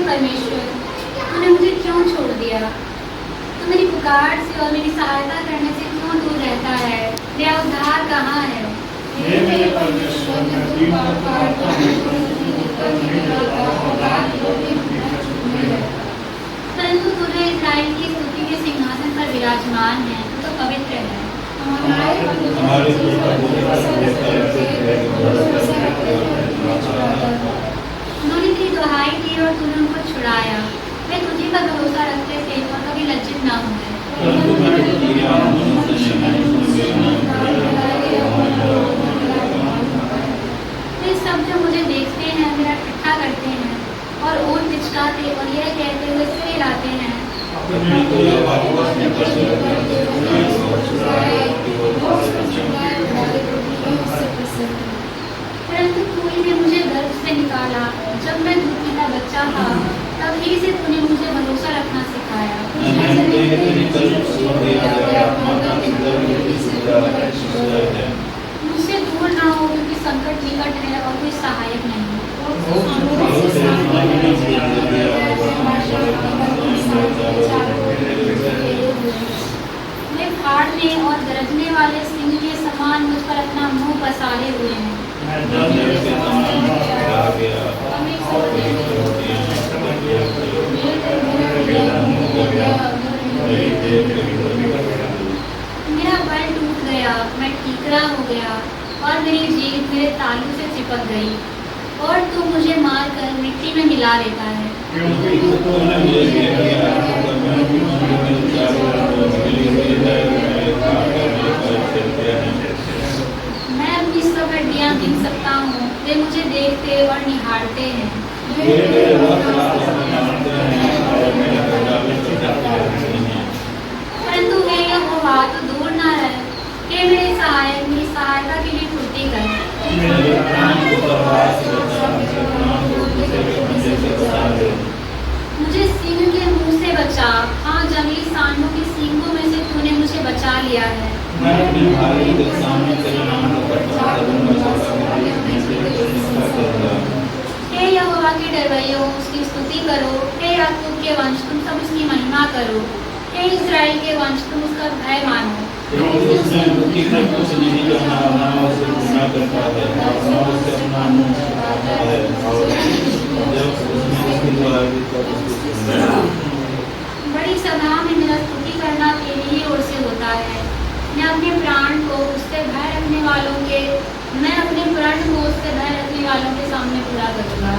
परमेश्वर, तूने मुझे क्यों छोड़ दिया? तू मेरी पुकार से और मेरी सहायता करने से क्यों दूर रहता है? मेरा उद्धार कहाँ है? हे मेरे परमेश्वर, मैं दीन पुकारता हूँ, परंतु तूने इस्राएल की स्तुति के सिंहासन पर विराजमान है, तू तो पवित्र है। हमारे उन्होंने तेरी दुहाई दी और तूने उनको छुड़ाया। वे तुझी पर भरोसा रखते थे और कभी लज्जित न हुए। वे सब जो मुझे देखते हैं मेरा ठट्ठा करते हैं और ओट बिचकाते और यह कहते हुए सिर हिलाते हैं, परंतु तू ही ने मुझे गर्भ से निकाला। जब मैं दूध पीता बच्चा था तब ही से तूने मुझे भरोसा रखना सिखाया। मुझसे दूर ना हो क्योंकि संकट निकट है और कोई सहायक नहीं। वे फाड़ने और गरजने वाले सिंह के समान मुझ पर अपना मुंह पसारे हुए हैं। मेरा बल टूट गया, मैं ठीकरा हो गया और मेरी जीभ मेरे तालू से चिपक गई। और तू मुझे मार कर मिट्टी में मिला देता है। मैं अपनी सब हड्डियां गिन सकता हूँ, वे मुझे देखते और निहारते हैं। परंतु हे यहोवा, तू दूर न रह। हे मेरे सहायक, मेरी सहायता के लिए फुर्ती कर। मुझे सिंह के मुंह से बचा। हाँ, जंगली सांडों के सींगों में से तूने मुझे बचा लिया है। हे यहोवा के डरवैयों, उसकी स्तुति करो। हे याकूब के वंश, तुम सब उसकी महिमा करो। हे इस्राएल के वंश, तुम उसका भय मानो। बड़ी सभा में मेरा स्तुति करना तेरी ही ओर से होता है। मैं अपने प्राण को उससे भय रखने वालों के सामने पूरा करूँगा।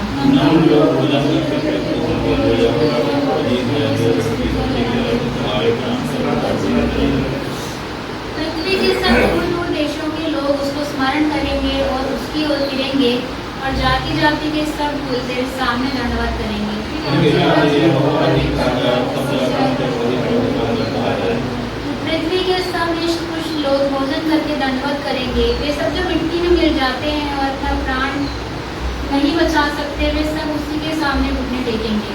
पृथ्वी के सब दूर देशों के लोग उसको स्मरण करेंगे और उसकी ओर फिरेंगे और जाति जाति के सब कुल तेरे सामने दंडवत करेंगे। पृथ्वी के सब निष्कुश लोग भोजन करके दंडवत करेंगे। वे सब जो मिट्टी में मिल जाते हैं और अपना प्राण नहीं बचा सकते, वे सब उसी के सामने घुटने टेकेंगे।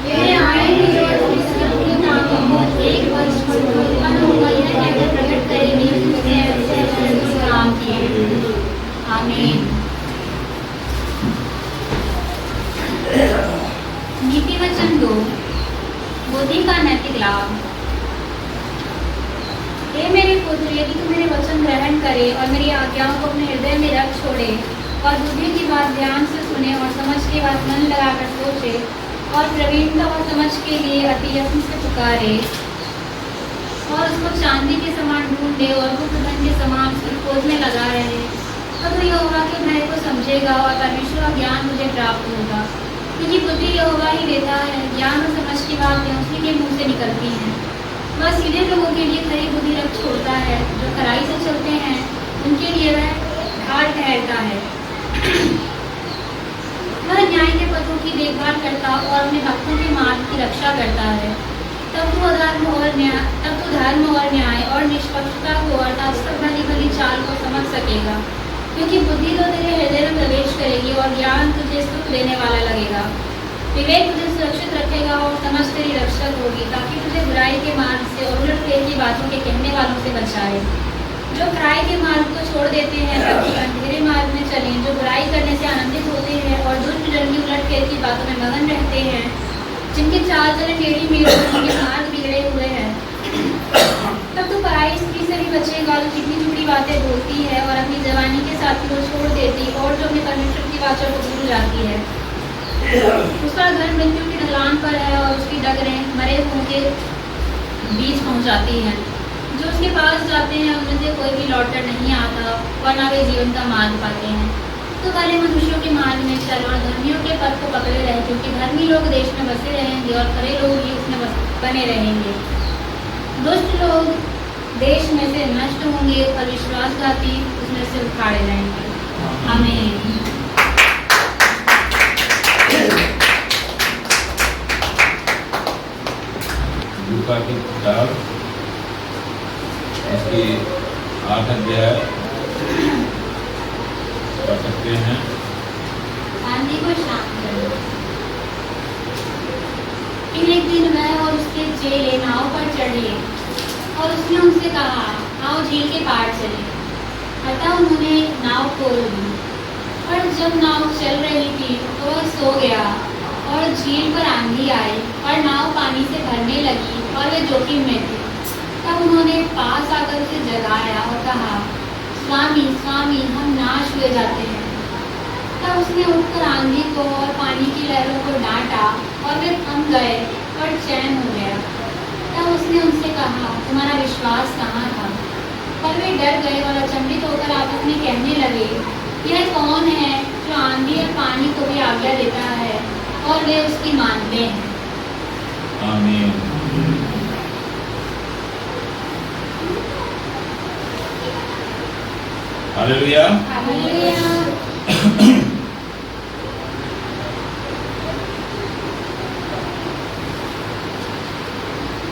वे आएंगे और उसके अपने नामों को एक वर्ष उत्पन्न होगा, यह कहकर प्रकट करेंगे कि उसने ऐसे काम किए। आमीन। नीति वचन 2, बुद्धि का नैतिक लाभ। हे मेरे पुत्र, यदि तू मेरे वचन ग्रहण करे और मेरी आज्ञाओं को अपने हृदय में रख छोड़े और बुद्धि की बात ध्यान से सुने और समझ की बात मन लगाकर सोचे और प्रवीणता और समझ के लिए अति यत्न से पुकारे और उसको चांदी के समान ढूंढे और गुप्त धन के समान उसकी खोज में लगा रहे, तब तो यहोवा के भय को समझेगा और परमेश्वर का ज्ञान मुझे प्राप्त होगा। क्योंकि बुद्धि यहोवा ही देता है, ज्ञान और समझ की बातें उसी के मुँह से निकलती हैं। वह सीधे लोगों के लिए खरी बुद्धि रख छोड़ता है, जो खराई से चलते हैं उनके लिए वह ढाल ठहरता है। वह न्याय के पथों की देखभाल करता और अपने भक्तों के मार्ग की रक्षा करता है। तब तू धर्म और न्याय और निष्पक्षता को अर्थात सब भली भली चाल को समझ सकेगा। क्योंकि बुद्धि तो तेरे हृदय में प्रवेश करेगी और ज्ञान तुझे सुख देने वाला लगेगा। विवेक तुझे सुरक्षित रखेगा और समझ तेरी रक्षक होगी, ताकि तुझे बुराई के मार्ग से और उलट फेर की बातों के कहने वालों से बचाए। जो खराई के मार्ग को छोड़ देते हैं ताकि अंधेरे मार्ग में चलें, जो बुराई करने से आनंदित होते हैं और दुष्ट जन की उलट फेर की बातों में मगन रहते हैं, जिनके चाल चलन टेढ़ी मेढ़ी, जिनके मार्ग बिगड़े हुए हैं। तब तो पराई स्त्री से भी बचेगा जो चिकनी चुपड़ी बातें बोलती है और अपनी जवानी के साथी को छोड़ देती और जो अपने परमेश्वर की वाचा को भूल जाती है। उसका घर मृत्यु की ढलान पर है और उसकी डगरें मरे हुओं के बीच पहुंच जाती हैं। जो उसके पास जाते हैं उनमें से कोई भी लौटकर नहीं आता और ना वे जीवन का मार्ग पाते हैं। तो भले मनुष्यों के मार्ग में चल और धर्मियों के पद को पकड़े रहे, क्योंकि धर्मी लोग देश में बसे रहेंगे और खरे लोग ही उसमें बने रहेंगे। दुष्ट लोग देश में से नष्ट होंगे और विश्वासघाती उसमें से उखाड़े जाएंगे। आमीन। लूका की किताब इसकी 8 अध्याय पढ़ सकते हैं। आंधी को शांत करो। फिर एक दिन वह और उसके चेले नाव पर चढ़े और उसने उनसे कहा, आओ झील के पार चले। अतः उन्होंने नाव खोल दी, पर जब नाव चल रही थी तो वह सो गया और झील पर आंधी आई और नाव पानी से भरने लगी और वे जोखिम में थे। तब उन्होंने पास आकर उसे जगाया और कहा, स्वामी स्वामी, हम नाश हुए जाते हैं। तब उसने उठकर आंधी को और पानी की लहरों को डांटा और वे थम गए और चैन हो गया। तब उसने उनसे कहा, तुम्हारा विश्वास कहाँ था? पर वे डर गए और अचंभित होकर आपस में कहने लगे, यह कौन है जो आंधी और पानी को भी आज्ञा देता है और वे उसकी मानते हैं। आमीन। हालेलुया। हालेलुया।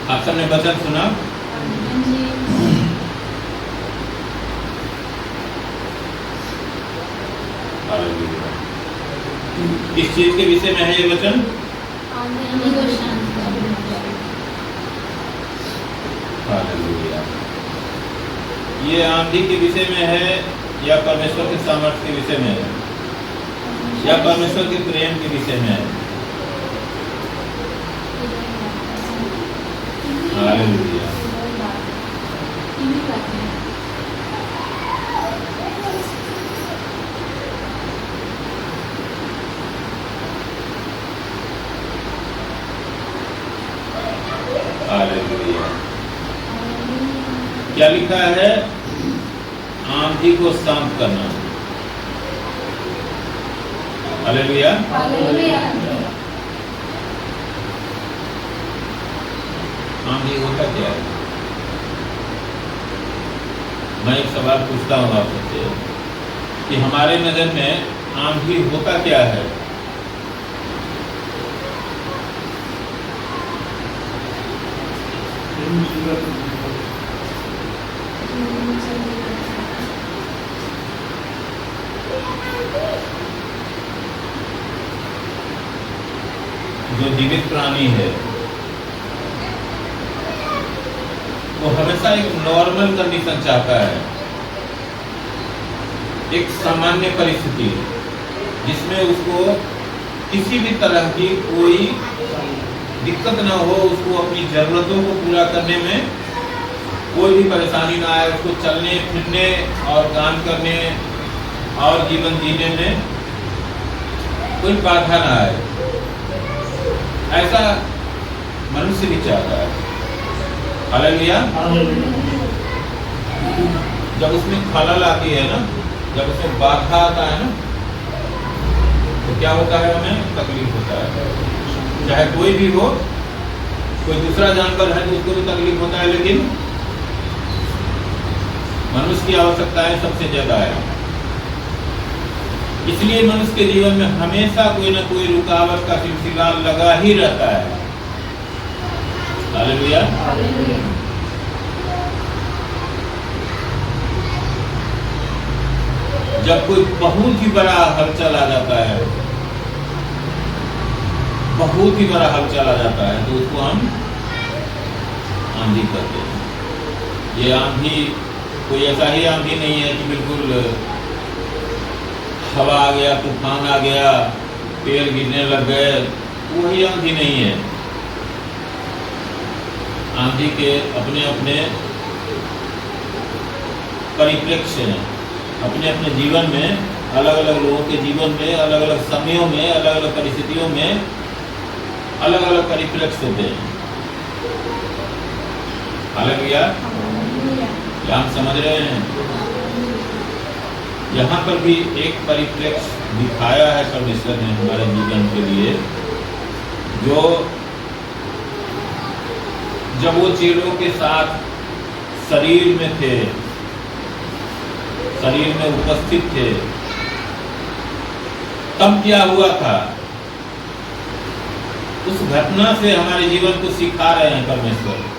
आप सबने वचन सुना? हालेलुया। किस चीज के विषय में है ये वचन? हालेलुया। ये आंधी के विषय में है या परमेश्वर के सामर्थ्य के विषय में है या परमेश्वर के प्रेम के विषय में है? हालेलुया। हालेलुया। क्या लिखा है? आंधी को शांत करना। हालेलुया। आंधी होता क्या है? मैं एक सवाल पूछता हूँ आप सबसे कि हमारे नजर में आंधी होता क्या है? जो जीवित प्राणी है वो हमेशा एक नॉर्मल कंडीशन चाहता है, एक सामान्य परिस्थिति जिसमें उसको किसी भी तरह की कोई दिक्कत ना हो, उसको अपनी जरूरतों को पूरा करने में कोई भी परेशानी ना आए, उसको चलने फिरने और काम करने और जीवन जीने में कोई बाधा ना आए, ऐसा मनुष्य भी चाहता है। हालेलुया। जब उसमें खलल आती है ना, जब उसमें बाधा आता है ना, तो क्या होता है? हमें तकलीफ होता है। चाहे कोई भी हो, कोई दूसरा जानवर है तो उसको भी तकलीफ होता है, लेकिन मनुष्य की आवश्यकताएं सबसे ज्यादा है। इसलिए मनुष्य के जीवन में हमेशा कोई ना कोई रुकावट का सिलसिला लगा ही रहता है। हालेलुया। जब कोई बहुत ही बड़ा हलचल आ जाता है, बहुत ही बड़ा हलचल आ जाता है, तो उसको हम आंधी कहते हैं। ये आंधी कोई ऐसा ही आंधी नहीं है कि बिल्कुल हवा आ गया, तूफान आ गया, पेड़ गिरने लग गए, वही आंधी नहीं है। आंधी के अपने अपने परिप्रेक्ष्य हैं, अपने अपने जीवन में, अलग अलग लोगों के जीवन में, अलग अलग समयों में, अलग अलग परिस्थितियों में अलग अलग परिप्रेक्ष्य होते हैं। हालेलुया, क्या हम समझ रहे हैं? यहाँ पर भी एक परिप्रेक्ष्य दिखाया है परमेश्वर ने हमारे जीवन के लिए, जो जब वो चेलों के साथ शरीर में थे, शरीर में उपस्थित थे, तब क्या हुआ था, उस घटना से हमारे जीवन को सिखा रहे हैं परमेश्वर।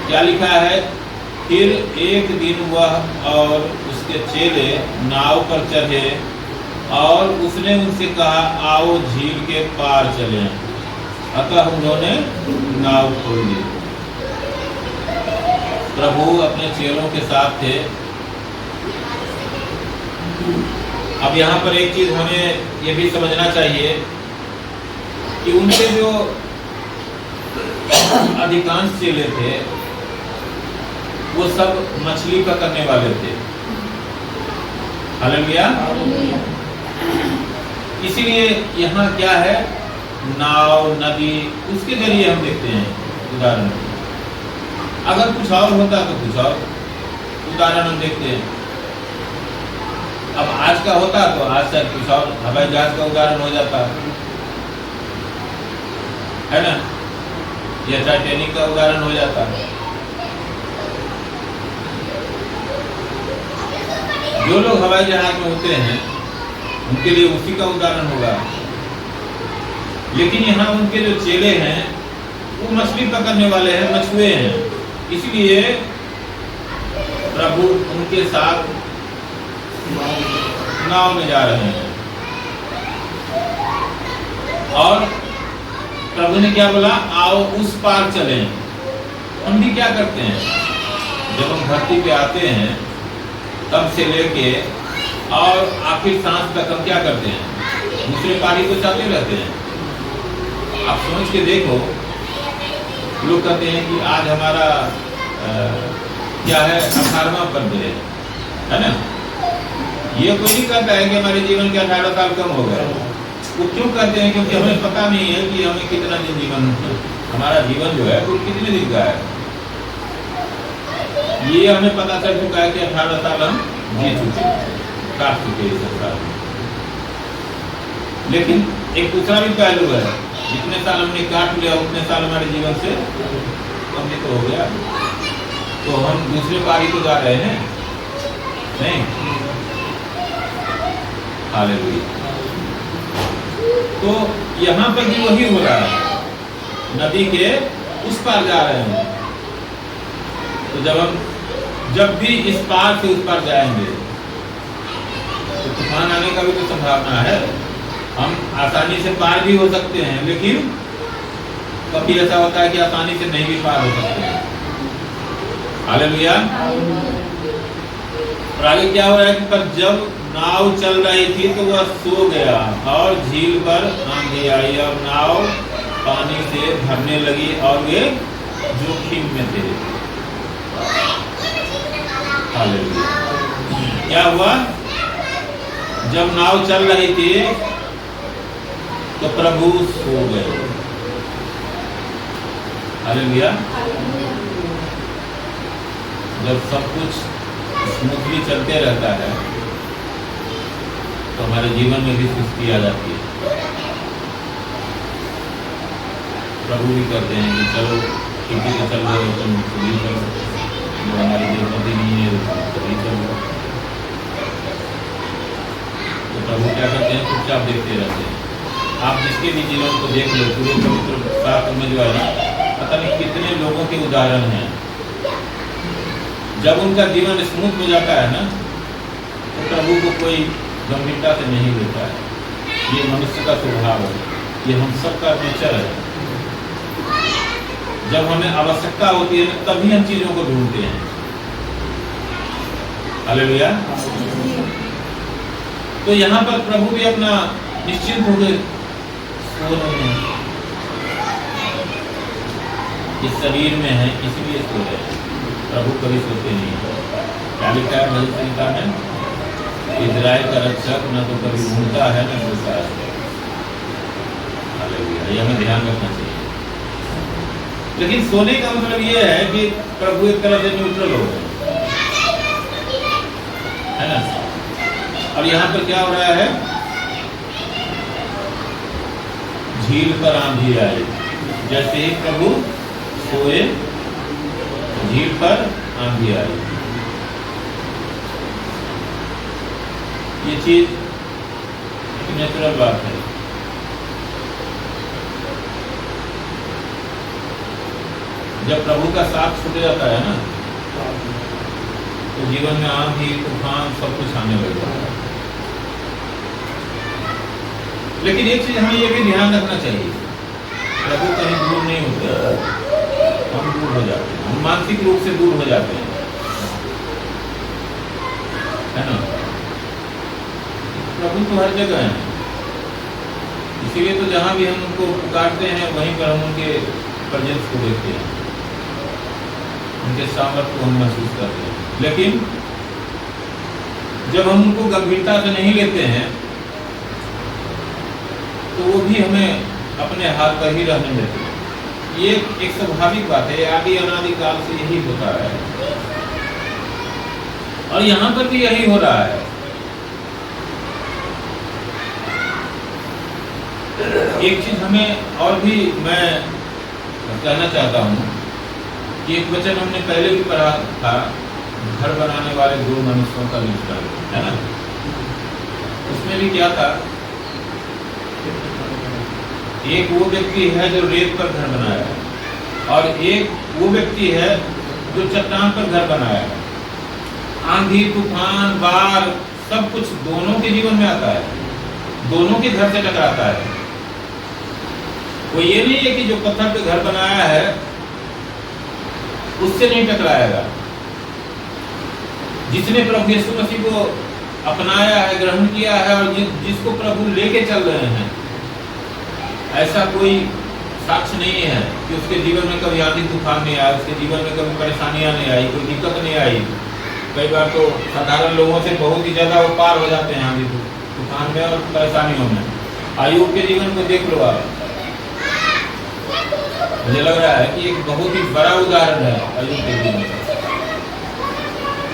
क्या लिखा है? फिर एक दिन वह और उसके चेले नाव पर चढ़े और उसने उनसे कहा, आओ झील के पार चलें। अतः उन्होंने नाव खोल दी। प्रभु अपने चेलों के साथ थे। अब यहाँ पर एक चीज हमें ये भी समझना चाहिए कि उनके जो अधिकांश चेले थे वो सब मछली पकड़ने वाले थे। हालेलुया। इसीलिए यहाँ क्या है, नाव, नदी, उसके जरिए हम देखते हैं उदाहरण। अगर कुछ और होता तो कुछ और उदाहरण हम देखते हैं। अब आज का होता तो आज तक कुछ और हवाई जहाज का उदाहरण हो जाता है ना, या टाइटैनिक का उदाहरण हो जाता है। जो लोग हवाई जहाज में होते हैं उनके लिए उसी का उदाहरण होगा। लेकिन यहाँ उनके जो चेले हैं वो मछली पकड़ने वाले हैं, मछुए हैं। इसलिए प्रभु उनके साथ नाव में जा रहे हैं। और प्रभु ने क्या बोला? आओ उस पार चलें। हम भी क्या करते हैं, जब हम धरती पे आते हैं तब से लेके और आखिर सांस तक हम क्या करते हैं? दूसरे पारी को चाहते रहते हैं। आप सोच के देखो, लोग कहते हैं कि आज हमारा क्या है, 18वां बर्थडे है ना। ये कोई नहीं कहता है कि हमारे जीवन के 18 साल कम हो गए। वो क्यों कहते हैं? क्योंकि हमें पता नहीं है कि हमें कितना दिन जीवन, हमारा जीवन जो है वो कितने दिन का है। ये हमें पता चल चुका है कि 18 साल हम जी चुके, काट चुके इस संसार में। लेकिन एक दूसरा भी पहलू है, जितने साल हमने काट लिया उतने साल हमारे जीवन से कम तो हो गया। तो हम दूसरे पारी को जा रहे हैं नहीं। हालेलुया। तो यहाँ पर भी वही हो रहा है, नदी के उस पार जा रहे हैं। तो जब भी इस पार से उस पार जाएंगे तो तूफान आने का भी तो संभावना है। हम आसानी से पार भी हो सकते हैं, लेकिन कभी ऐसा होता है कि आसानी से नहीं भी पार हो सकते हैं। हालेलुया। और आगे क्या हो रहा है कि पर जब नाव चल रही थी तो वह सो गया और झील पर आंधी आई और नाव पानी से भरने लगी और वे जोखिम में थे। हालेलुया। क्या हुआ? जब नाव चल रही थी तो प्रभु सो गए। हालेलुया। जब सब कुछ स्मूथली चलते रहता है तो हमारे जीवन में भी सुस्ती आ जाती है। प्रभु भी कहते हैं कि चलो ठीक है, चल रहे हो तुम, जो हमारी जरूरत ही नहीं है तो चलो। तो प्रभु क्या करते हैं? चुपचाप देखते रहते हैं। आप जिसके भी जीवन को देख लो, पूरे पवित्र शास्त्र में जो है ना, पता नहीं कितने लोगों के उदाहरण हैं। जब उनका जीवन स्मूथ हो जाता है ना तो प्रभु को कोई गंभीरता से नहीं लेता है। ये मनुष्य का स्वभाव है, ये हम सबका नेचर है। जब हमें आवश्यकता होती है तभी हम चीजों को ढूंढते हैं। हालेलुया। तो यहाँ पर प्रभु भी अपना निश्चिंत हो गए, सो रहे हैं, इस शरीर में है इसलिए सो रहे हैं। प्रभु कभी सोते नहीं है। क्या लिखा है भजन संहिता में? इज़राइल का रक्षक न तो कभी घूमता है न सोता है। हालेलुया, ये हमें ध्यान रखना चाहिए। लेकिन सोने का मतलब ये है कि प्रभु एक तरह से न्यूट्रल हो गए, है ना। और यहाँ पर क्या हो रहा है? झील पर आंधी आई। जैसे ही प्रभु सोए झील पर आंधी आई। ये चीज एक नेचुरल बात है। जब प्रभु का साथ छूट जाता है ना, तो जीवन में आंधी तूफान सब कुछ आने लग जाता है। लेकिन एक चीज हमें ये भी ध्यान रखना चाहिए, प्रभु कहीं दूर नहीं होते, हम दूर हो जाते हैं, हम मानसिक रूप से दूर हो जाते हैं, है ना। प्रभु तो हर जगह है, इसीलिए तो जहां भी हम उनको पुकारते हैं वहीं पर हम उनके प्रेजेंस को देखते हैं, उनके सामर्थ्य को हम महसूस करते हैं। लेकिन जब हम उनको गंभीरता से नहीं लेते हैं तो वो भी हमें अपने हाथ पर ही रहने देते हैं। ये एक स्वाभाविक बात है, आदि अनादि काल से यही होता है और यहाँ पर भी यही हो रहा है। एक चीज हमें और भी मैं कहना चाहता हूँ कि एक वचन हमने पहले भी पढ़ा था, घर बनाने वाले दो मनुष्यों का मिश्रण, है ना। उसमें भी क्या था, एक वो व्यक्ति है जो रेत पर घर बनाया है और एक वो व्यक्ति है जो चट्टान पर घर बनाया है। आंधी तूफान बाढ़ सब कुछ दोनों के जीवन में आता है, दोनों के घर से टकराता है। वो ये नहीं है कि जो पत्थर पे घर बनाया है उससे नहीं टकराएगा। जिसने प्रभु यीशु मसीह को अपनाया है, ग्रहण किया है और जिसको प्रभु लेके चल रहे हैं, ऐसा कोई साक्ष्य नहीं है कि उसके जीवन में कभी आंधी तूफान नहीं आया, उसके जीवन में कभी परेशानियां नहीं आई, कोई दिक्कत नहीं आई। कई बार तो साधारण लोगों से बहुत ही ज्यादा वो पार हो जाते हैं आंधी तूफान में और परेशानियों में। अय्यूब के जीवन को देख लो आप, मुझे लग रहा है कि एक बहुत ही बड़ा उदाहरण है अय्यूब के जीवन में।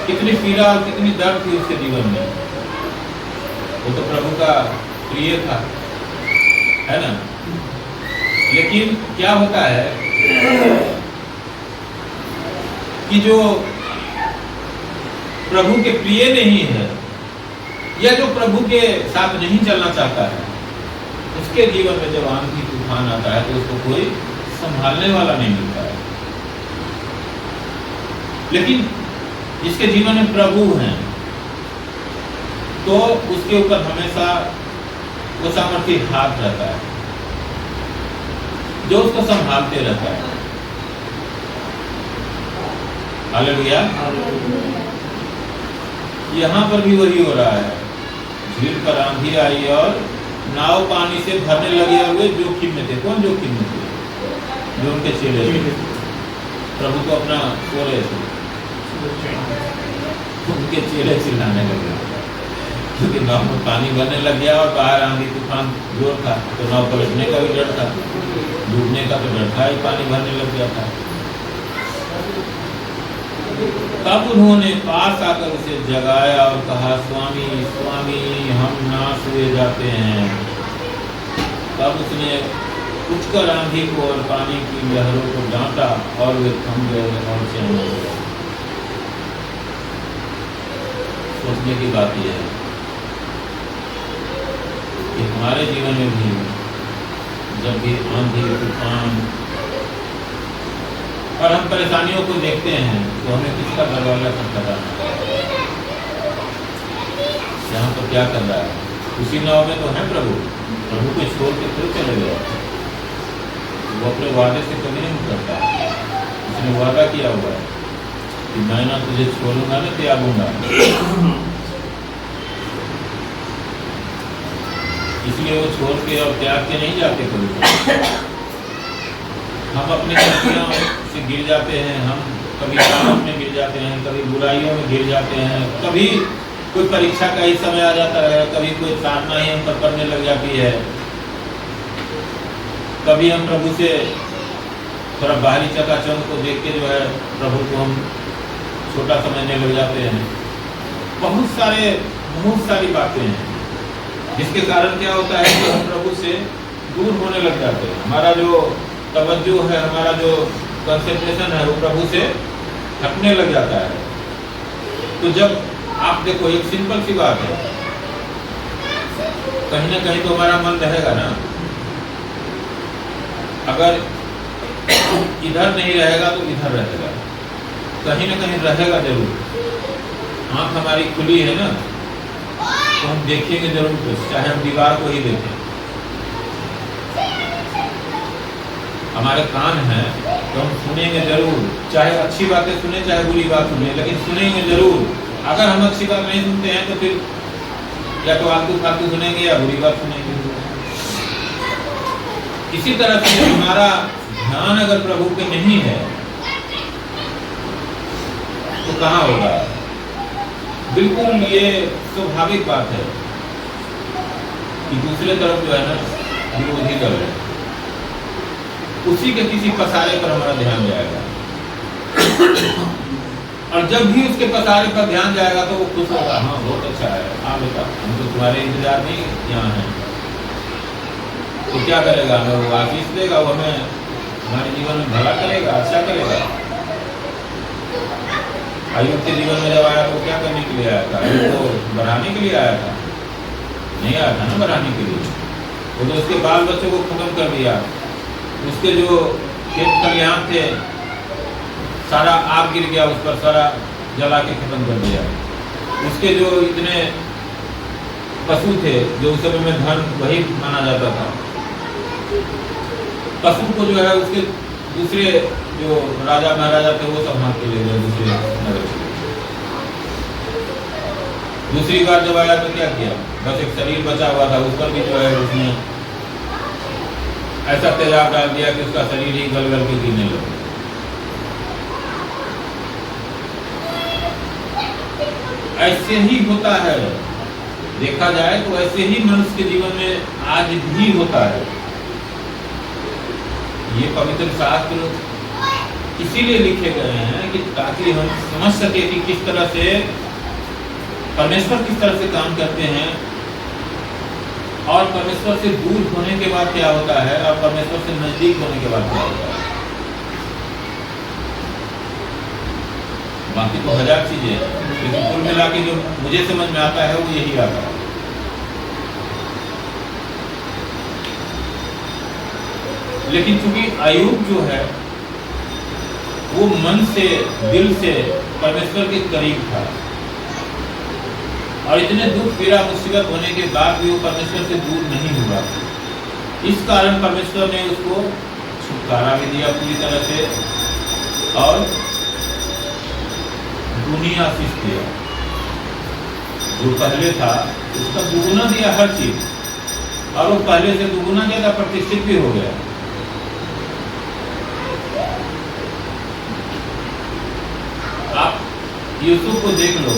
कितनी पीड़ा और कितनी दर्द थी उसके जीवन में। वो तो प्रभु का प्रिय था, है ना। लेकिन क्या होता है कि जो प्रभु के प्रिय नहीं है या जो प्रभु के साथ नहीं चलना चाहता है, उसके जीवन में जब आंधी तूफान आता है तो उसको कोई संभालने वाला नहीं मिलता है। लेकिन जिसके जीवन में प्रभु हैं तो उसके ऊपर हमेशा वो सामर्थ्य हाथ रहता है जो उसको संभालते रहता है। हालेलुया। यहाँ पर भी वही हो रहा है, झील पर आंधी आई और नाव पानी से भरने लगे हुए जोखिम में थे। कौन जोखिम में थे? जो उनके चेले थे, प्रभु को अपना सो रहे थे, उनके चेले चिल्लाने लगे क्योंकि नाव में पानी भरने लग गया और बाहर आंधी तूफान जोर था, तो नाव पलटने का भी डर था, डूबने का तो डर था ही, पानी भरने लग गया था। तब उन्होंने पास आकर उसे जगाया और कहा, स्वामी स्वामी हम नाश हुए जाते हैं। तब उसने उठकर आंधी को और पानी की लहरों को डांटा और वे थम गए और चैन हो गए। सोचने की बात यह है कि हमारे जीवन में भी जब भी आंधी तूफान और हम परेशानियों को देखते हैं तो हमें किसका दरवाजा खटखटाना है? यहाँ पर क्या कर रहा है? उसी नाव में तो है प्रभु, प्रभु को छोड़ के फिर चले गए। वो अपने वादे से कभी नहीं मुकरता। उसने वादा किया हुआ है कि मैं ना तुझे छोड़ूंगा ना त्यागूंगा। इसलिए वो छोड़ के और त्याग के नहीं जाते कभी। हम अपनी गलतियों से गिर जाते हैं, हम कभी पाप में गिर जाते हैं, कभी बुराइयों में गिर जाते हैं, कभी कोई परीक्षा का ही समय आ जाता है, कभी कोई साधना ही हम पर पड़ने लग जाती है, कभी हम प्रभु से थोड़ा बाहरी चकाचौंध को देख के जो है प्रभु को हम छोटा समझने लग जाते हैं। बहुत सारी बातें हैं जिसके कारण क्या होता है कि हम प्रभु से दूर होने लग जाते हैं। हमारा जो तवज्जो है, हमारा जो कंसंट्रेशन है वो प्रभु से हटने लग जाता है। तो जब आप देखो, एक सिंपल सी बात है, कहीं ना कहीं तो हमारा मन रहेगा ना। अगर इधर नहीं रहेगा तो इधर रहेगा, कहीं ना कहीं रहेगा जरूर। आंख हमारी खुली है ना, तो हम देखेंगे जरूर कुछ, चाहे हम दीवार को ही देखें। हमारे कान हैं तो हम सुनेंगे जरूर, चाहे अच्छी बातें सुने चाहे बुरी बात सुने, लेकिन सुनेंगे जरूर। अगर हम अच्छी बात नहीं सुनते हैं तो फिर या तो आलतू फालतू सुनेंगे या बुरी बात सुनेंगे। इसी तरह से हमारा ध्यान अगर प्रभु पे नहीं है तो कहाँ होगा? बिल्कुल ये स्वाभाविक बात है कि दूसरे तरफ जो है ना विरोधी दल है, उसी के किसी पसारे पर हमारा ध्यान जाएगा। और जब भी उसके पसारे पर ध्यान जाएगा तो वो खुश होगा, हाँ बहुत अच्छा है, हाँ बेटा हम तो तुम्हारे इंतजार में यहाँ हैं। तो क्या करेगा? हमें वो आशीष देगा, वो हमें हमारे जीवन में भला करेगा, अच्छा करेगा। अय्यूब के जीवन में जब आया तो क्या करने के लिए आया था? अय्यूब को बढ़ाने के लिए आया था? नहीं आया था ना बढ़ाने के लिए। वो तो उसके बाल बच्चों को खत्म कर दिया, उसके जो खेत खलिहान थे सारा आग गिर गया उस पर, सारा जला के खत्म कर दिया। उसके जो इतने पशु थे जो उस समय में धन वही माना जाता था, पशु को जो है उसके दूसरे जो राजा महाराजा थे वो सब हाथ के ले गए दूसरे नगर से। दूसरी बार जब आया तो क्या किया? बस एक शरीर बचा हुआ था, उस पर भी जो है उसने ऐसा तेजाब डाल दिया कि उसका शरीर ही गल गल के गिरने लगा। ऐसे ही होता है, देखा जाए तो ऐसे ही मनुष्य के जीवन में आज भी होता है। ये पवित्र शास्त्र इसीलिए लिखे गए हैं कि ताकि हम समझ सके कि किस तरह से परमेश्वर किस तरह से काम करते हैं, और परमेश्वर से दूर होने के बाद क्या होता है और परमेश्वर से नजदीक होने के बाद क्या होता है। बाकी तो हजार चीजें हैं, लेकिन कुल मिला के जो मुझे समझ में आता है वो यही आता है। लेकिन चूंकि अय्यूब जो है वो मन से दिल से परमेश्वर के करीब था, और इतने दुख पीड़ा मुसीबत होने के बाद भी वो परमेश्वर से दूर नहीं हुआ। इस कारण परमेश्वर ने उसको छुटकारा भी दिया पूरी तरह से, और दुनिया आशीष दिया। जो पहले था उसका दुगुना दिया हर चीज, और वो पहले से दुगुना ज्यादा प्रतिष्ठित भी हो गया। आप यूसुफ को देख लो,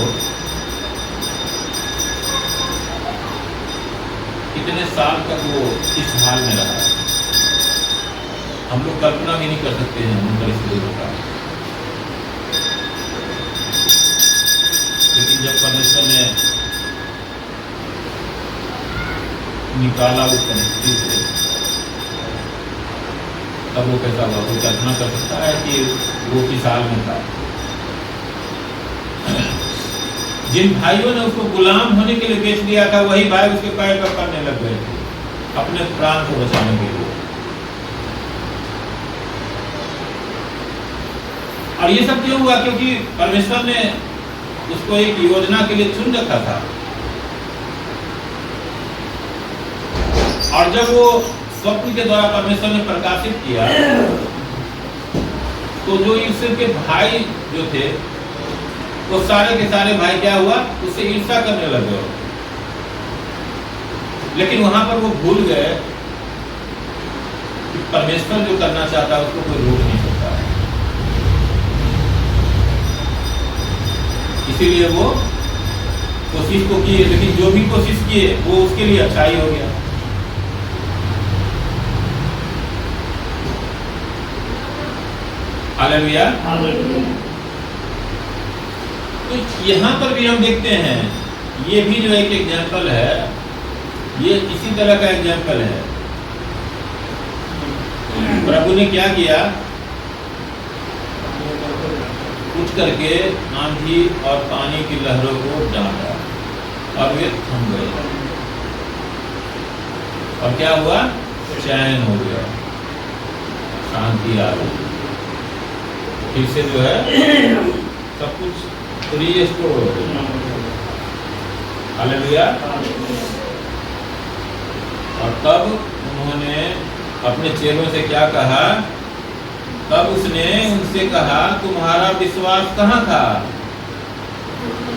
कितने साल तक वो इस हाल में रहा। हम लोग कल्पना भी नहीं कर सकते हैं उन परिस्थितियों का। लेकिन जब परमेश्वर ने निकाला उस परिस्थिति से, तब वो कैसा हुआ? कोई कल्पना कर सकता है कि वो किस हाल में था? जिन भाइयों ने उसको गुलाम होने के लिए बेच दिया था, वही भाई उसके पैर पर पड़ने लग गए थे अपने प्राण को बचाने के लिए। और ये सब क्यों हुआ? क्योंकि परमेश्वर ने उसको एक योजना के लिए चुन रखा था, और जब वो स्वप्न के द्वारा परमेश्वर ने प्रकाशित किया, तो जो यूसुफ के भाई जो थे वो सारे के सारे भाई क्या हुआ, उससे ईर्ष्या करने लगे। लेकिन वहां पर वो भूल गए कि परमेश्वर जो करना चाहता है उसको कोई रोक नहीं सकता है। इसीलिए वो कोशिश तो किए, लेकिन जो भी कोशिश किए वो उसके लिए अच्छाई हो गया। हालेलुया। तो यहाँ पर भी हम देखते हैं, ये भी जो एक एग्जाम्पल है, ये इसी तरह का एग्जाम्पल है। प्रभु ने क्या किया, उठ करके आंधी और पानी की लहरों को डांटा और वे थम गए, और क्या हुआ, चैन हो गया, शांति आ गई। फिर से जो है सब कुछ रीस्टोर हो गया। हालेलुया। और तब उन्होंने अपने चेलों से क्या कहा, तब उसने उनसे कहा, तुम्हारा विश्वास कहाँ था?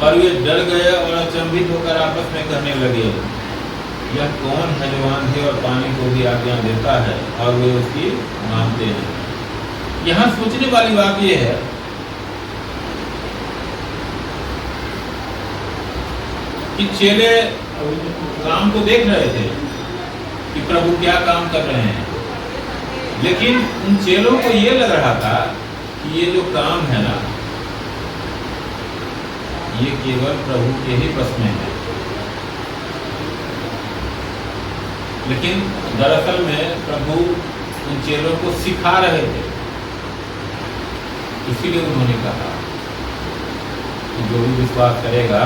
पर वे डर गए और अचंभित होकर आपस में कहने लगे, यह कौन है जो आंधी और पानी को भी आज्ञा देता है और वे उसकी मानते हैं। यहाँ सोचने वाली बात यह है कि चेले काम तो देख रहे थे कि प्रभु क्या काम कर रहे हैं, लेकिन उन चेलों को ये लग रहा था कि ये जो काम है ना, ये केवल प्रभु के ही बस में है। लेकिन दरअसल में प्रभु उन चेलों को सिखा रहे थे। इसीलिए उन्होंने कहा कि जो भी विश्वास करेगा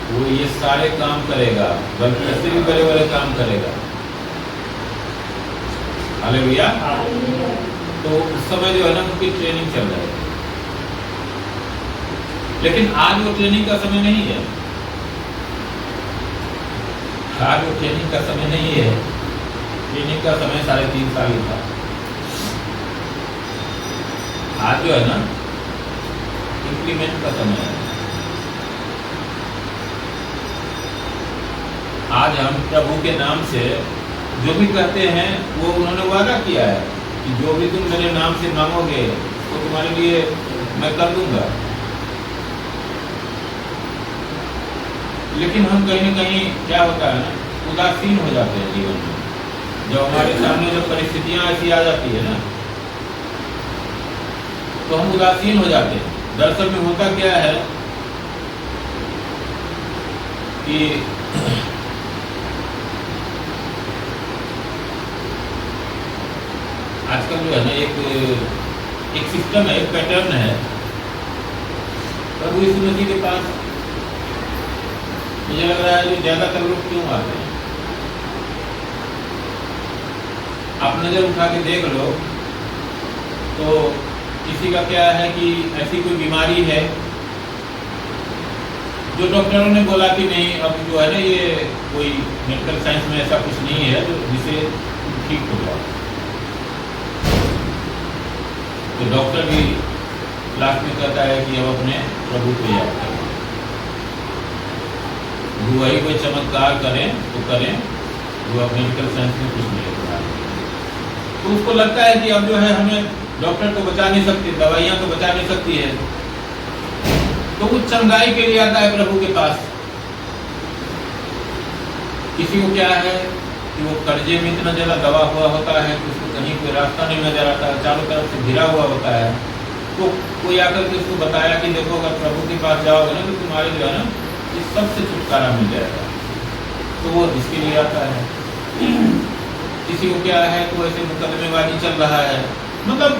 वो ये सारे काम करेगा, बल्कि इससे भी बड़े बड़े काम करेगा। हालेलुया। तो उस समय जो है ना, उनकी ट्रेनिंग चल रही है, लेकिन आज वो ट्रेनिंग का समय नहीं है। आज वो ट्रेनिंग का समय नहीं है। ट्रेनिंग का समय 3.5 साल था। आज जो है ना, इंप्लीमेंट का समय है। आज हम प्रभु के नाम से जो भी कहते हैं वो उन्होंने वादा किया है कि जो भी तुम मेरे नाम से मांगोगे वो तुम्हारे लिए मैं कर दूंगा। लेकिन हम कहीं न कहीं क्या होता है ना, उदासीन हो जाते हैं जीवन में। जब हमारे सामने जो परिस्थितियां ऐसी आ जाती है ना, तो हम उदासीन हो जाते हैं। दरअसल में होता क्या है कि आजकल जो है ना, एक सिस्टम है, एक पैटर्न है। प्रभु यीशु मसीह के पास मुझे लग रहा है जो ज्यादातर लोग क्यों आते हैं, आप नजर उठा के देख लो तो किसी का क्या है कि ऐसी कोई बीमारी है जो डॉक्टरों ने बोला कि नहीं, अब जो है ना ये कोई मेडिकल साइंस में ऐसा कुछ नहीं है जो जिसे ठीक हो जाए। तो डॉक्टर भी लास्ट में कहता है कि अब अपने प्रभु को याद करें, वही कोई चमत्कार करें तो करें जो अब मेडिकल साइंस में कुछ नहीं होता। तो उसको लगता है कि अब जो है हमें डॉक्टर तो बचा नहीं सकती, दवाइयां तो बचा नहीं सकती है, तो वो चंगाई के लिए आता है प्रभु के पास। किसी को क्या है कि वो कर्जे में इतना ज्यादा दबा हुआ होता है कि उसको कहीं कोई रास्ता नहीं नजर आता है, चारों तरफ से घिरा हुआ होता है। तो कोई आकर के उसको बताया कि देखो अगर प्रभु के पास जाओगे ना तो तुम्हारे जो है ना इस सबसे छुटकारा मिल जाएगा, तो वो इसके लिए आता है। किसी को क्या है तो ऐसे मुकदमेबाजी चल रहा है, मतलब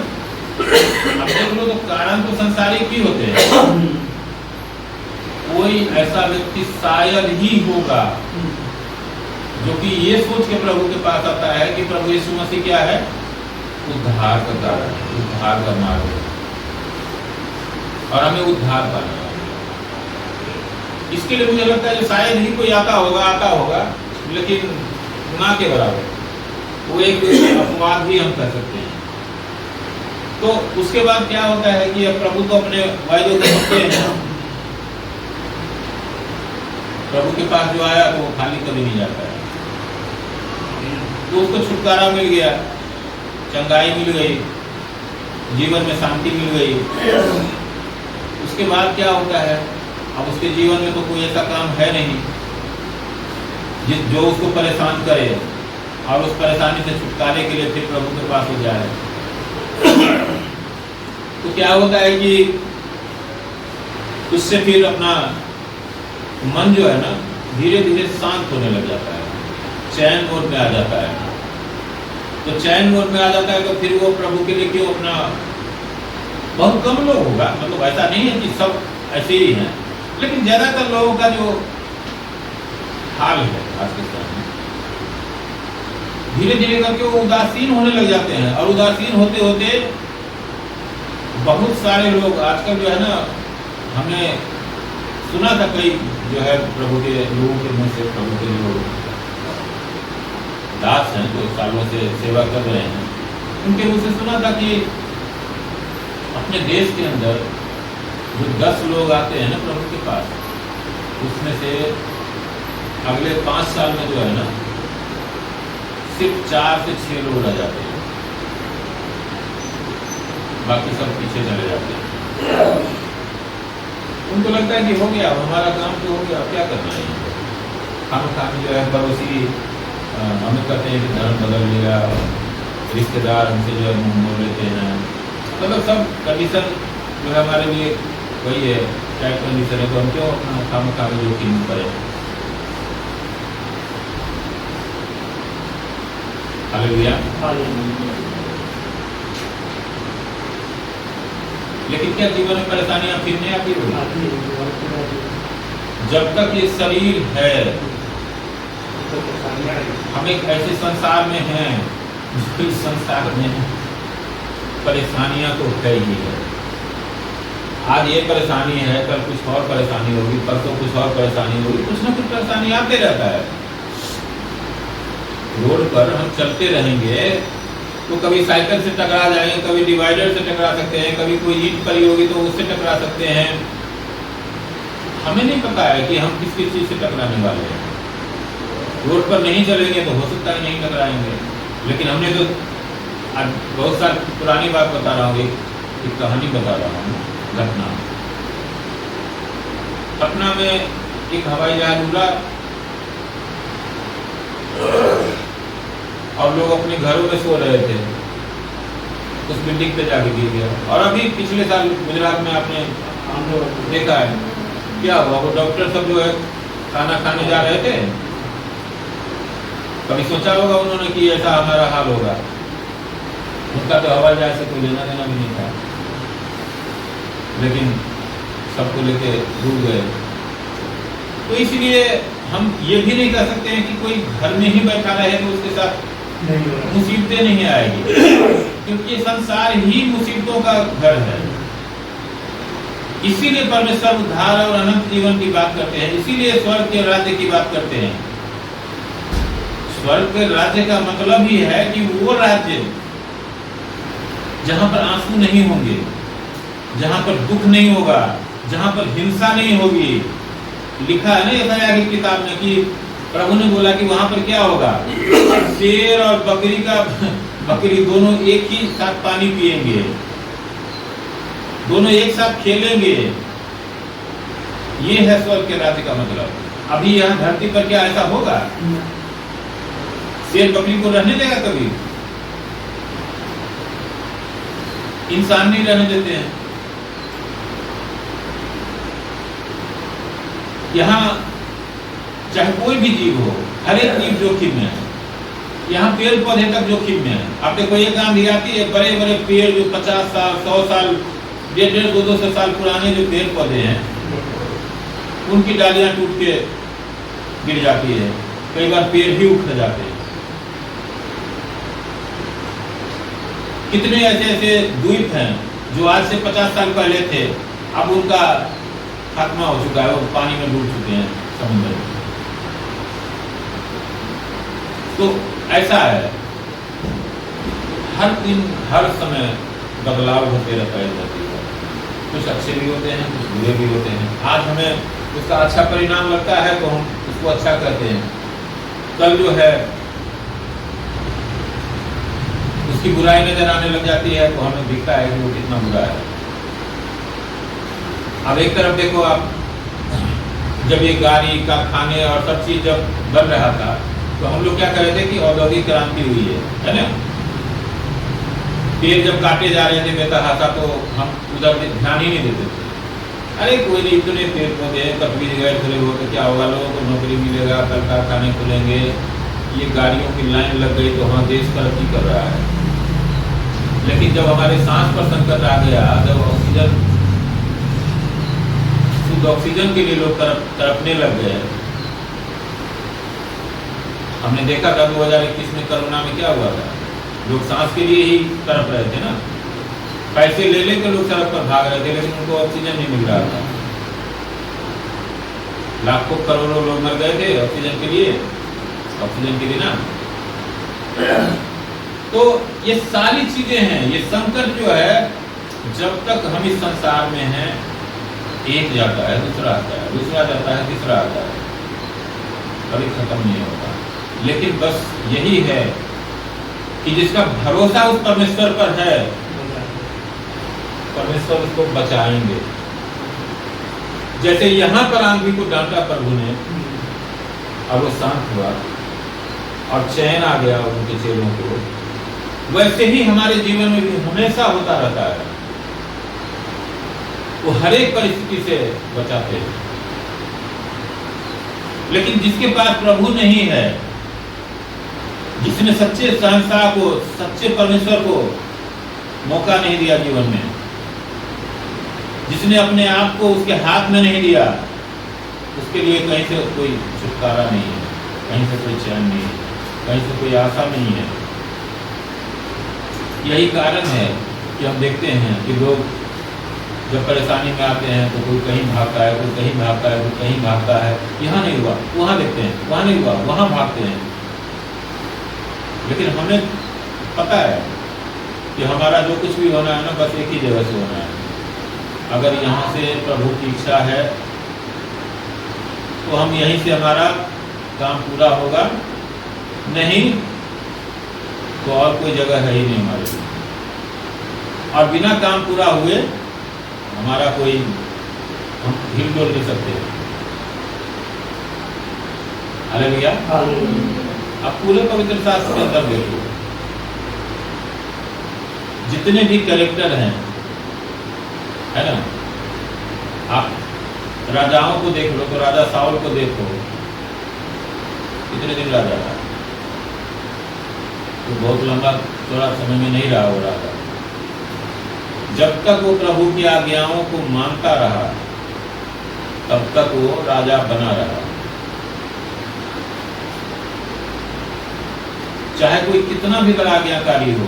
अब देख लो तो कारण तो संसारिक ही होते हैं। कोई ऐसा व्यक्ति शायद ही होगा जो कि ये सोच के प्रभु के पास आता है कि प्रभु यीशु मसीह क्या है, उद्धार का कारण, उद्धार का मार्ग है और हमें उद्धार पाना है। इसके लिए मुझे लगता है कि शायद ही कोई आता होगा, लेकिन ना के बराबर। वो एक अपवाद भी हम कह सकते हैं। तो उसके बाद क्या होता है कि अब प्रभु तो अपने वायदों को सुनते हैं। प्रभु के पास जो आया तो वो खाली कभी नहीं जाता है। तो उसको छुटकारा मिल गया, चंगाई मिल गई, जीवन में शांति मिल गई। उसके बाद क्या होता है, अब उसके जीवन में तो कोई ऐसा काम है नहीं जो उसको परेशान करे और उस परेशानी से छुटकारे के लिए फिर प्रभु के पास हो जाए। तो क्या होता है कि उससे फिर अपना मन जो है ना धीरे धीरे शांत होने लग जाता है, चैन मोड में आ जाता है। तो चैन मोड में आ जाता है तो फिर वो प्रभु के लिए क्यों अपना, बहुत कम लोग होगा, मतलब ऐसा नहीं है कि सब ऐसे ही हैं, लेकिन ज्यादातर लोगों का जो हाल है आज के समय में, धीरे धीरे करके वो उदासीन होने लग जाते हैं। और उदासीन होते होते बहुत सारे लोग आजकल जो है ना, हमने सुना था कई जो है प्रभु के लोगों के मुंह से, प्रभु के जो दास हैं जो सालों से सेवा कर रहे हैं, उनके मुंह से सुना था कि अपने देश के अंदर जो 10 लोग आते हैं ना प्रभु के पास, उसमें से अगले 5 साल में जो है ना सिर्फ 4 से 6 लोग रह जाते हैं, बाकी सब पीछे चले जाते हैं। उनको लगता है कि हो गया, हमारा काम तो हो गया, क्या करना है। हम जो है पड़ोसी हमें कहते हैं कि धर्म बदल लिया, रिश्तेदार हमसे जो है मुँह मोड़ लेते हैं, मतलब सब कंडीशन जो है हमारे लिए वही है, टाइप कंडीशन है। तो हम क्यों अपना खाम जोखिम करें। हालेलुया। लेकिन क्या जीवन में परेशानियां फिर नहीं आती होगी? जब तक ये शरीर है, हम एक ऐसे संसार में हैं जिस संसार में परेशानियां तो है ही है। आज ये परेशानी है, कल कुछ और परेशानी होगी, परसों कुछ और परेशानी होगी, कुछ ना कुछ परेशानी आते रहता है। रोड पर हम चलते रहेंगे तो कभी साइकिल से टकरा जाएंगे, कभी डिवाइडर से टकरा सकते हैं, कभी कोई ईंट पड़ी होगी तो उससे टकरा सकते हैं। हमें नहीं पता है कि हम किस किस चीज से टकराने वाले हैं। रोड पर नहीं चलेंगे तो हो सकता है नहीं टकराएंगे। लेकिन हमने तो आज बहुत साल पुरानी बात बता रहा हूँ, एक कहानी बता रहा हूँ, घटना। पटना में एक हवाई जहाज उड़ा और लोग अपने घरों में सो रहे थे, उस बिल्डिंग पे जाके गिर गया। और अभी पिछले साल गुजरात में आपने देखा है क्या हुआ, वो डॉक्टर सब जो है खाना खाने जा रहे थे, कभी सोचा होगा उन्होंने कि ऐसा हमारा हाल होगा। उनका तो हवाई जहाज से कोई लेना देना भी नहीं था, लेकिन सबको लेके डूब गए। तो इसलिए हम ये भी नहीं कह सकते हैं कि कोई घर में ही बैठा रहे तो उसके साथ मुसीबतें नहीं आएगी, क्योंकि संसार ही मुसीबतों का घर है। इसीलिए परमेश्वर उद्धार और अनंत जीवन की बात करते हैं, इसीलिए स्वर्ग के राज्य की बात करते हैं। स्वर्ग के राज्य का मतलब ही है कि वो राज्य जहां पर आंसू नहीं होंगे, जहां पर दुख नहीं होगा, जहां पर हिंसा नहीं होगी। लिखा है ना यशायाह की किताब में कि प्रभु ने बोला कि वहां पर क्या होगा, शेर और बकरी दोनों एक ही साथ पानी पिएंगे, दोनों एक साथ खेलेंगे। ये है स्वर्ग के राज्य का मतलब। अभी यहाँ धरती पर क्या ऐसा होगा? शेर बकरी को रहने देगा कभी? इंसान नहीं रहने देते हैं। यहाँ चाहे कोई भी जीव हो, हर एक जीव जोखिम में है। यहाँ पेड़ पौधे तक जोखिम में है। आप देखो एक आंधी आती है, बड़े बड़े पेड़ जो 50 साल 100 साल 150 200 साल पुराने जो पेड़ पौधे हैं, उनकी डालियां टूट के गिर जाती है, कई बार पेड़ ही उखड़ जाते हैं। कितने ऐसे ऐसे द्वीप हैं जो आज से 50 साल पहले थे, अब उनका खात्मा हो चुका है, वो पानी में डूब चुके हैं समुद्र में। तो ऐसा है। हर दिन हर समय बदलाव होते रहता है धरती पर। कुछ अच्छे भी होते हैं, कुछ बुरे भी होते हैं। आज हमें उसका अच्छा परिणाम लगता है तो हम उसको अच्छा कहते हैं, कल जो है उसकी बुराई नजर आने लग जाती है तो हमें दिखता है कि वो कितना बुरा है। अब एक तरफ देखो आप, जब ये गाड़ी का खाने और सब चीज जब बन रहा था तो हम लोग क्या कर रहे थे कि औद्योगिक क्रांति हुई है ना। पेड़ जब काटे जा रहे थे बेतहाशा तो हम उधर ध्यान ही नहीं देते थे। अरे कोई नहीं, इतने पेड़ पौधे कभी जगह खुले हो तो क्या होगा, लोगों को नौकरी मिलेगा, कल कारखाने खुलेंगे, ये गाड़ियों की लाइन लग गई तो हाँ देश तरक्की कर रहा है। लेकिन जब हमारे सांस पर संकट आ गया, जब ऑक्सीजन शुद्ध ऑक्सीजन के लिए लोग तड़पने लग गए, हमने देखा था 2021 में कोरोना में क्या हुआ था, लोग सांस के लिए ही तड़प रहे थे ना। पैसे ले लेकर लोग सड़क पर भाग रहे थे लेकिन उनको ऑक्सीजन नहीं मिल रहा था। लाखों करोड़ों लोग मर गए थे ऑक्सीजन के लिए ना। तो ये सारी चीजें हैं, ये संकट जो है जब तक हम इस संसार में हैं, एक जाता है दूसरा आता है, दूसरा जाता है तीसरा आता है, कभी खत्म नहीं होता। लेकिन बस यही है कि जिसका भरोसा उस परमेश्वर पर है, परमेश्वर उसको बचाएंगे। जैसे यहाँ पर आंधी को डांटा प्रभु ने और वो शांत हुआ और चैन आ गया उनके चेलों को, वैसे ही हमारे जीवन में भी हमेशा होता रहता है। वो हर एक परिस्थिति से बचाते हैं। लेकिन जिसके पास प्रभु नहीं है, जिसने सच्चे शहंशाह को, सच्चे परमेश्वर को मौका नहीं दिया जीवन में, जिसने अपने आप को उसके हाथ में नहीं दिया, उसके लिए कहीं से कोई छुटकारा नहीं है, कहीं से कोई चैन नहीं है, कहीं से कोई आशा नहीं है। यही कारण है कि हम देखते हैं कि लोग जब परेशानी में आते हैं तो कोई कहीं भागता है, कोई कहीं भागता है, कोई कहीं भागता है। यहाँ नहीं हुआ वहाँ देखते हैं, वहाँ नहीं हुआ वहाँ भागते हैं। लेकिन हमें पता है कि हमारा जो कुछ भी होना है ना, बस एक ही जगह से होना है। अगर यहाँ से प्रभु की इच्छा है तो हम यहीं से हमारा काम पूरा होगा, नहीं तो और कोई जगह है ही नहीं हमारे लिए। और बिना काम पूरा हुए हमारा कोई, हम हिल डोल नहीं सकते। हालेलुया। अब पूरे पवित्र शास्त्र के अंदर देखो, जितने भी कैरेक्टर हैं, है ना, आप राजाओं को देख लो तो राजा साउल को देखो, कितने दिन राजा रहा, तो बहुत लंबा थोड़ा समय में नहीं रहा वो राजा। जब तक वो प्रभु की आज्ञाओं को मानता रहा तब तक वो राजा बना रहा। चाहे कोई कितना भी बड़ा आज्ञाकारी हो,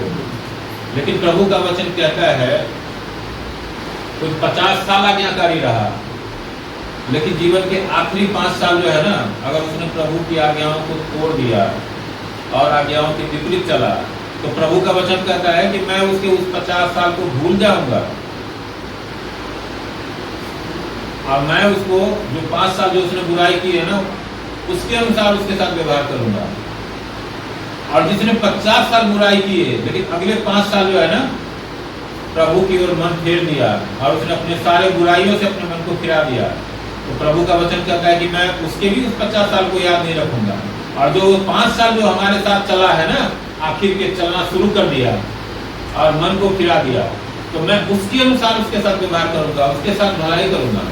लेकिन प्रभु का वचन कहता है कोई 50 साल आज्ञाकारी रहा, लेकिन जीवन के आखिरी 5 साल जो है ना, अगर उसने प्रभु की आज्ञाओं को तोड़ दिया और आज्ञाओं के विपरीत चला, तो प्रभु का वचन कहता है कि मैं उसके उस 50 साल को भूल जाऊंगा और मैं उसको जो 5 साल जो उसने बुराई की है ना, उसके अनुसार उसके साथ व्यवहार करूंगा। और जिसने 50 साल बुराई की है लेकिन अगले 5 साल जो है ना, प्रभु की ओर मन फेर दिया और उसने अपने सारे बुराइयों से अपने मन को फिरा दिया, तो प्रभु का वचन कहता है कि मैं उसके भी उस 50 साल को याद नहीं रखूंगा। और जो 5 साल जो हमारे साथ चला है ना, आखिर के चलना शुरू कर दिया और मन को फिरा दिया, तो मैं उसके अनुसार उसके साथ व्यवहार करूंगा, उसके साथ भलाई करूंगा।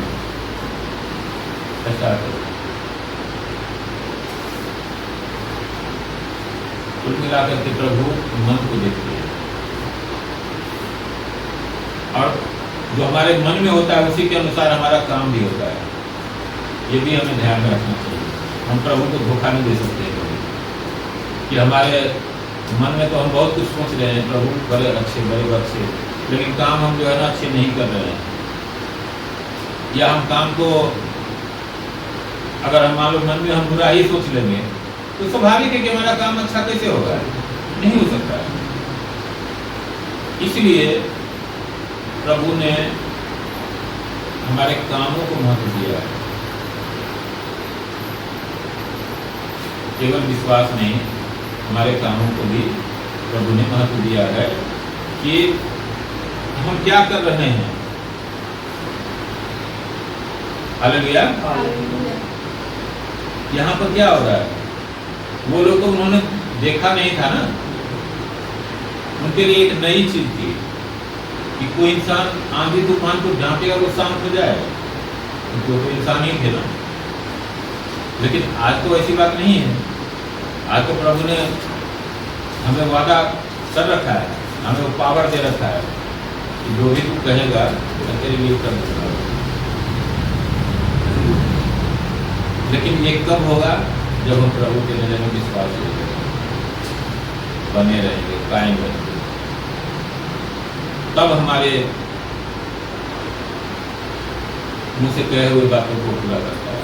ऐसा कुल मिलाकर के प्रभु मन को देखते हैं और जो हमारे मन में होता है उसी के अनुसार हमारा काम भी होता है। ये भी हमें ध्यान में रखना चाहिए। हम प्रभु को धोखा नहीं दे सकते कि हमारे मन में तो हम बहुत कुछ सोच रहे हैं, प्रभु बड़े अच्छे, लेकिन काम हम जो है ना अच्छे नहीं कर रहे हैं। या हम काम को अगर हम मान लो मन में हम बुरा ही सोच लेंगे तो स्वाभाविक है कि हमारा काम अच्छा कैसे होगा, नहीं हो सकता है। इसलिए प्रभु ने हमारे कामों को महत्व दिया है। केवल विश्वास नहीं, हमारे कामों को भी प्रभु ने महत्व दिया है कि हम क्या कर रहे हैं। हालेलुया। यहाँ पर क्या हो रहा है, वो लोग को उन्होंने देखा नहीं था ना, उनके लिए एक नई चीज थी कि कोई इंसान आंधी तूफान को डांटेगा वो शांत हो जाए, तो इंसान ही थे ना। लेकिन आज तो ऐसी बात नहीं है। आज तो प्रभु ने हमें वादा कर रखा है, हमें वो पावर दे रखा है कि जो भी तू कहेगा मैं तेरे लिए कर दूंगा। लेकिन ये कब होगा, जब हम प्रभु के नजर में विश्वास बने रहेंगे, कायम रहेंगे, तब हमारे मुंह से कहे हुए बातों को पूरा करता है।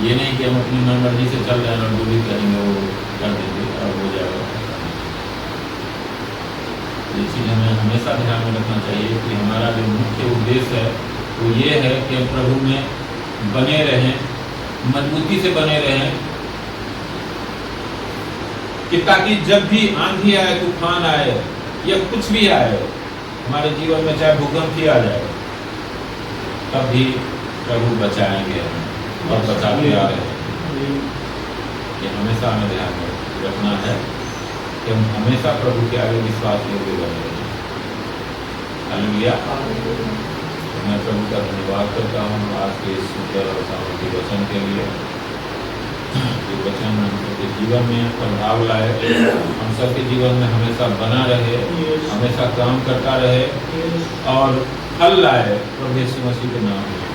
ये नहीं कि हम अपनी मनमर्जी से चल रहे हैं और जो भी करेंगे वो कर देंगे और हो जाएगा। ये चीज़ हमें हमेशा ध्यान में रखना चाहिए कि हमारा जो मुख्य उद्देश्य है वो ये है कि हम प्रभु में बने रहें, मजबूती से बने रहें, कि ताकि जब भी आंधी आए, तूफान आए या कुछ भी आए हमारे जीवन में, चाहे भूकंप ही आ जाए, तब भी प्रभु बचाएंगे और बचाते आ रहे हैं। ये हमेशा हमें ध्यान में रखना है कि हम हमेशा प्रभु के आगे विश्वास योग्य बने रहें। हालेलुया। मैं प्रभु का धन्यवाद करता हूँ आज के सुंदर और सामर्थ्य वचन के लिए। ये वचन हम सबके जीवन में प्रभाव लाए, हम सबके जीवन में हमेशा बना रहे, हमेशा काम करता रहे और फल लाए प्रभु यीशु मसीह के नाम में।